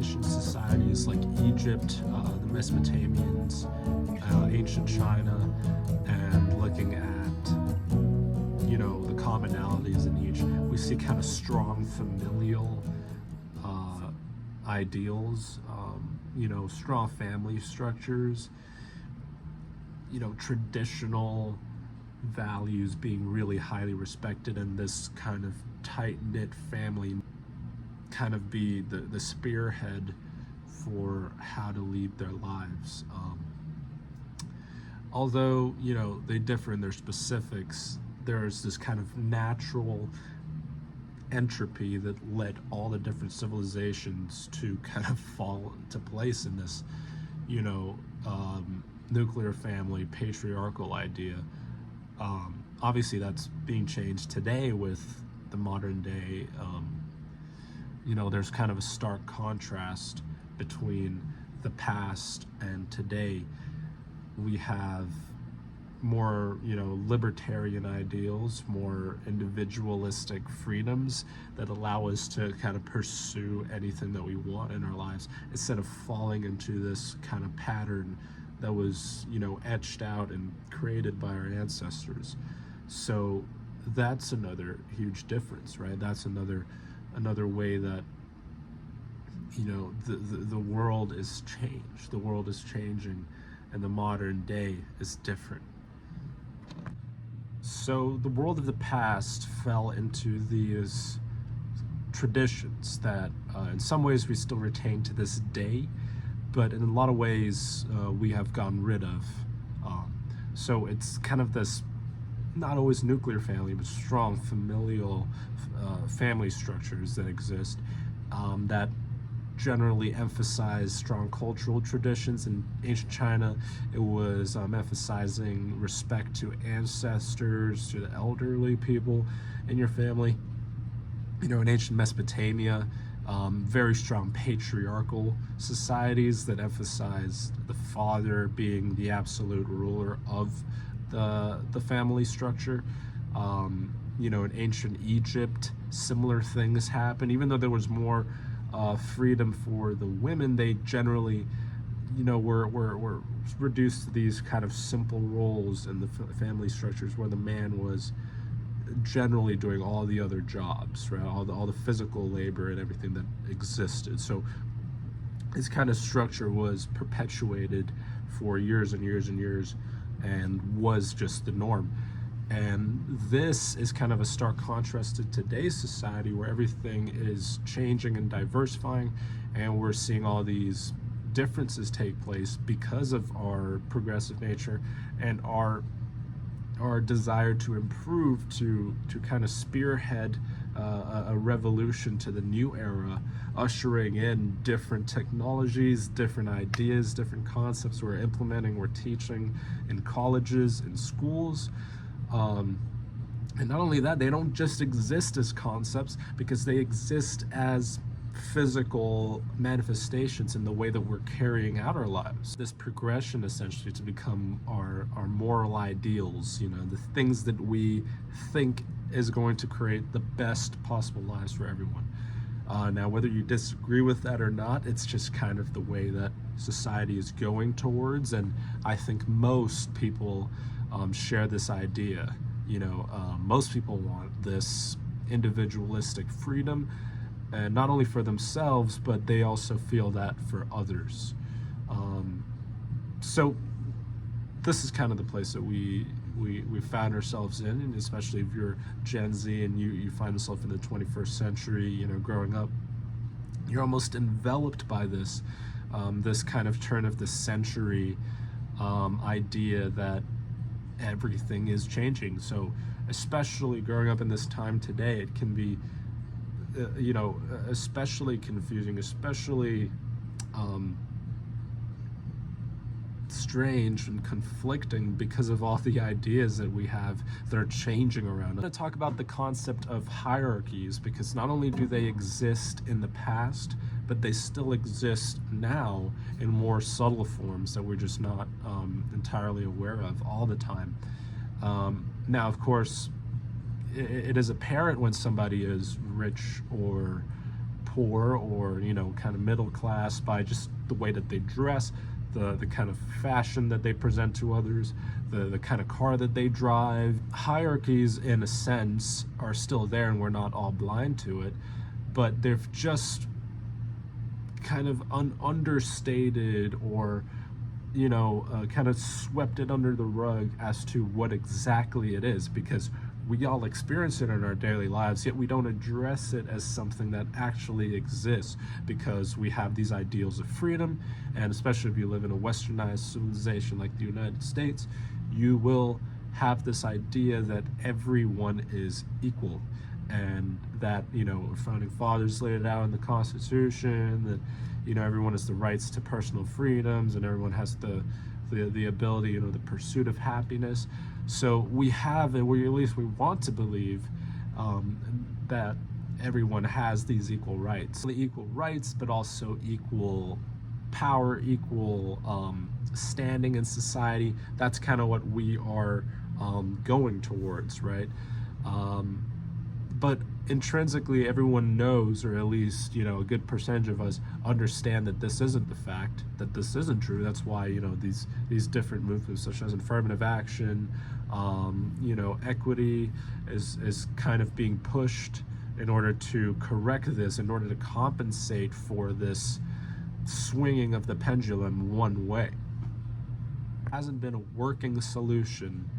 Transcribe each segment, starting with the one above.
ancient societies like Egypt, the Mesopotamians, ancient China, and looking at, the commonalities in each, we see kind of strong familial ideals, strong family structures, traditional values being really highly respected, and this kind of tight-knit family kind of be the spearhead for how to lead their lives. Although, they differ in their specifics, there's this kind of natural entropy that led all the different civilizations to kind of fall into place in this, nuclear family, patriarchal idea. Obviously, that's being changed today with the modern day. There's kind of a stark contrast between the past and today. We have more, libertarian ideals, more individualistic freedoms that allow us to kind of pursue anything that we want in our lives instead of falling into this kind of pattern that was, etched out and created by our ancestors. So that's another huge difference, right? That's another way that, the world is changed. The world is changing, and the modern day is different. So the world of the past fell into these traditions that in some ways we still retain to this day, but in a lot of ways we have gotten rid of. So it's kind of this, not always nuclear family, but strong familial family structures that exist that generally emphasize strong cultural traditions. In ancient China, it was emphasizing respect to ancestors, to the elderly people in your family. In ancient Mesopotamia, very strong patriarchal societies that emphasized the father being the absolute ruler of the family structure. In ancient Egypt, similar things happened. Even though there was more freedom for the women, they generally, were reduced to these kind of simple roles in the family structures where the man was generally doing all the other jobs, right? All the physical labor and everything that existed. So this kind of structure was perpetuated for years and years and years and was just the norm. And this is kind of a stark contrast to today's society where everything is changing and diversifying, and we're seeing all these differences take place because of our progressive nature and our desire to improve, to kind of spearhead a revolution to the new era, ushering in different technologies, different ideas, different concepts we're implementing, we're teaching in colleges, in schools. And not only that, they don't just exist as concepts, because they exist as physical manifestations in the way that we're carrying out our lives. This progression essentially to become our moral ideals, the things that we think is going to create the best possible lives for everyone. Now, whether you disagree with that or not, it's just kind of the way that society is going towards, and I think most people share this idea. Most people want this individualistic freedom, and not only for themselves, but they also feel that for others. So this is kind of the place that we found ourselves in, and especially if you're Gen Z and you find yourself in the 21st century, growing up, you're almost enveloped by this kind of turn of the century idea that everything is changing. So especially growing up in this time today, it can be especially confusing, especially strange and conflicting because of all the ideas that we have that are changing around us. I'm going to talk about the concept of hierarchies, because not only do they exist in the past, but they still exist now in more subtle forms that we're just not entirely aware of all the time. Now, of course, it is apparent when somebody is rich or poor or, you know, kind of middle class by just the way that they dress, the kind of fashion that they present to others, the kind of car that they drive. Hierarchies, in a sense, are still there, and we're not all blind to it, but they've just kind of understated, or, you know, kind of swept it under the rug as to what exactly it is, because we all experience it in our daily lives, yet we don't address it as something that actually exists, because we have these ideals of freedom. And especially if you live in a westernized civilization like the United States, you will have this idea that everyone is equal, and that, you know, founding fathers laid it out in the Constitution, that, you know, everyone has the rights to personal freedoms, and everyone has the ability, you know, the pursuit of happiness. So we have, and we, at least we want to believe, that everyone has these equal rights. The equal rights, but also equal power, equal standing in society. That's kind of what we are going towards, right? But intrinsically, everyone knows, or at least, you know, a good percentage of us understand that this isn't the fact, that this isn't true. That's why, you know, these different movements, such as affirmative action, you know, equity, is kind of being pushed in order to correct this, in order to compensate for this swinging of the pendulum one way. It hasn't been a working solution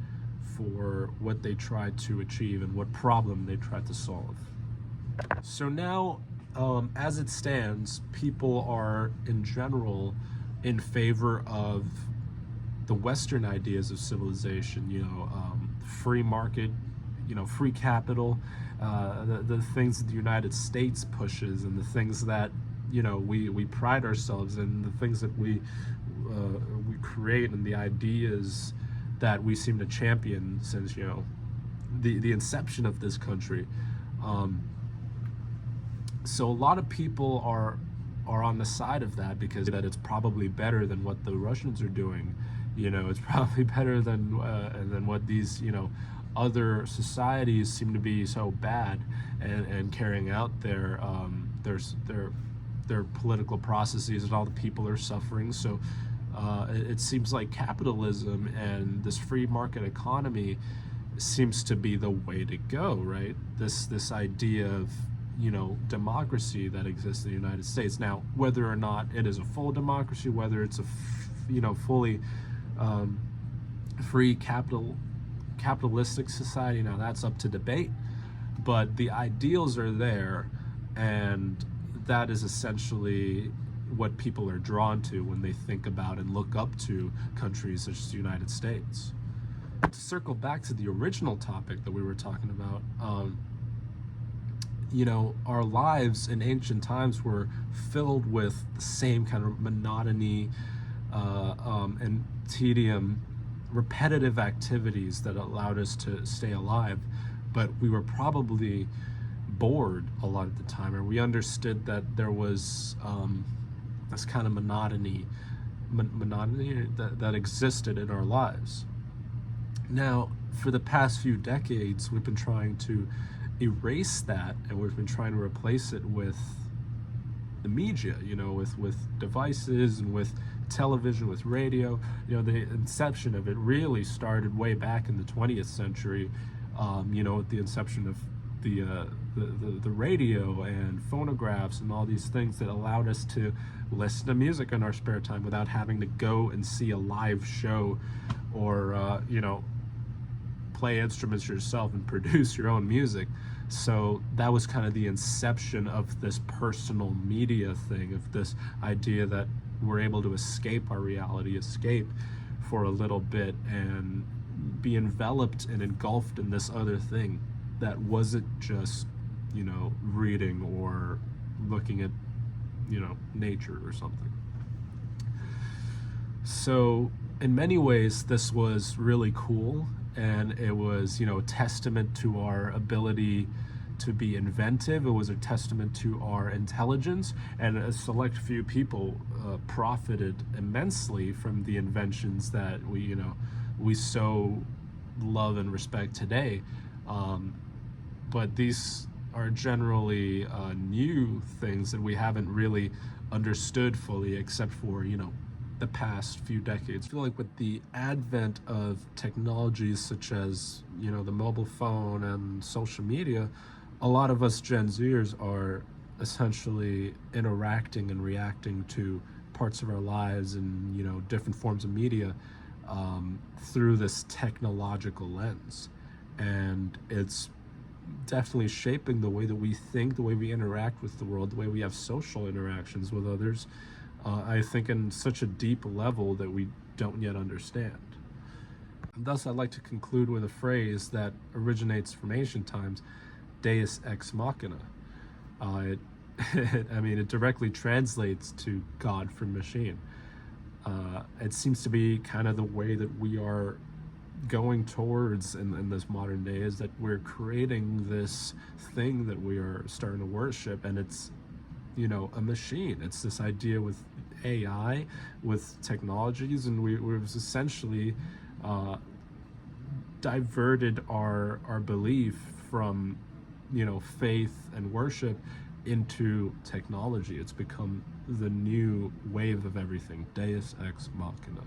for what they tried to achieve and what problem they tried to solve. So now, as it stands, people are in general in favor of the Western ideas of civilization, you know, free market, you know, free capital, the things that the United States pushes, and the things that, you know, we pride ourselves in, the things that we create, and the ideas that we seem to champion since, you know, the inception of this country. So a lot of people are on the side of that, because that it's probably better than what the Russians are doing. You know, it's probably better than what these, you know, other societies seem to be so bad and carrying out their political processes, and all the people are suffering. So it seems like capitalism and this free market economy seems to be the way to go, right? This idea of, you know, democracy that exists in the United States. Now, whether or not it is a full democracy, whether it's a you know, fully free capitalistic society, now that's up to debate. But the ideals are there, and that is essentially what people are drawn to when they think about and look up to countries such as the United States. To circle back to the original topic that we were talking about, you know, our lives in ancient times were filled with the same kind of monotony and tedium, repetitive activities that allowed us to stay alive. But we were probably bored a lot of the time, or we understood that there was this kind of monotony that existed in our lives. Now, for the past few decades, we've been trying to erase that, and we've been trying to replace it with the media, you know, with devices, and with television, with radio. You know, the inception of it really started way back in the 20th century, you know, with the inception of the radio and phonographs and all these things that allowed us to listen to music in our spare time without having to go and see a live show, or you know, play instruments yourself and produce your own music. So that was kind of the inception of this personal media thing, of this idea that we're able to escape our reality, escape for a little bit, and be enveloped and engulfed in this other thing that wasn't just, you know, reading or looking at, you know, nature or something. So in many ways, this was really cool, and it was, you know, a testament to our ability to be inventive. It was a testament to our intelligence, and a select few people profited immensely from the inventions that we, you know, we so love and respect today. But these are generally new things that we haven't really understood fully, except for, the past few decades. I feel like with the advent of technologies such as, the mobile phone and social media, a lot of us Gen Zers are essentially interacting and reacting to parts of our lives and, different forms of media through this technological lens. And it's definitely shaping the way that we think, the way we interact with the world, the way we have social interactions with others, I think in such a deep level that we don't yet understand. And thus, I'd like to conclude with a phrase that originates from ancient times, Deus Ex Machina. It directly translates to God from machine. It seems to be kind of the way that we are going towards in this modern day, is that we're creating this thing that we are starting to worship, and it's a machine. It's this idea with AI, with technologies, and we've essentially diverted our belief from faith and worship into technology. It's become the new wave of everything. Deus Ex Machina.